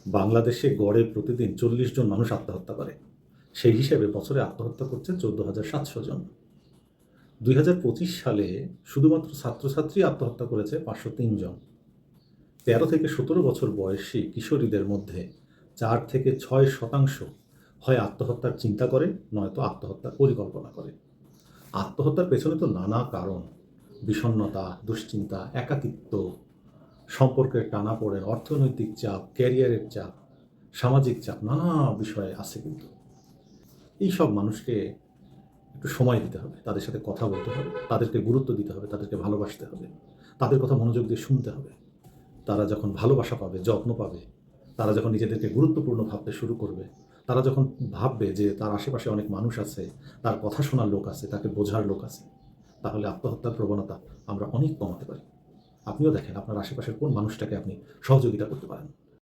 বাংলাদেশে গড়ে প্রতিদিন ৪০ জন মানুষ আত্মহত্যা করে। সেই হিসেবে বছরে আত্মহত্যা করছে ১৪,৭০০ জন। ২০২৫ সালে শুধুমাত্র ছাত্রছাত্রী আত্মহত্যা করেছে ৫০৩ জন। ১৩ থেকে ১৭ বছর বয়সী কিশোরীদের মধ্যে ৪ থেকে ৬% হয় আত্মহত্যার চিন্তা করে, নয়তো আত্মহত্যার পরিকল্পনা করে। আত্মহত্যার পেছনে তো নানা কারণ, বিষণ্ণতা, দুশ্চিন্তা, একাকিত্ব, সম্পর্কের টানাপোড়েন, অর্থনৈতিক চাপ, ক্যারিয়ারের চাপ, সামাজিক চাপ, নানা বিষয় আছে কিন্তু। এইসব মানুষকে একটু সময় দিতে হবে, তাদের সাথে কথা বলতে হবে, তাদেরকে গুরুত্ব দিতে হবে, তাদেরকে ভালোবাসতে হবে, তাদের কথা মনোযোগ দিয়ে শুনতে হবে। তারা যখন ভালোবাসা পাবে, যত্ন পাবে, তারা যখন নিজেদেরকে গুরুত্বপূর্ণ ভাবতে শুরু করবে, তারা যখন ভাববে যে তার আশেপাশে অনেক মানুষ আছে, তার কথা শোনার লোক আছে, তাকে বোঝার লোক আছে, তাহলে আত্মহত্যার প্রবণতা আমরা অনেক কমাতে পারি। আপনিও দেখেন আপনার আশেপাশের কোন মানুষটাকে আপনি সহযোগিতা করতে পারেন।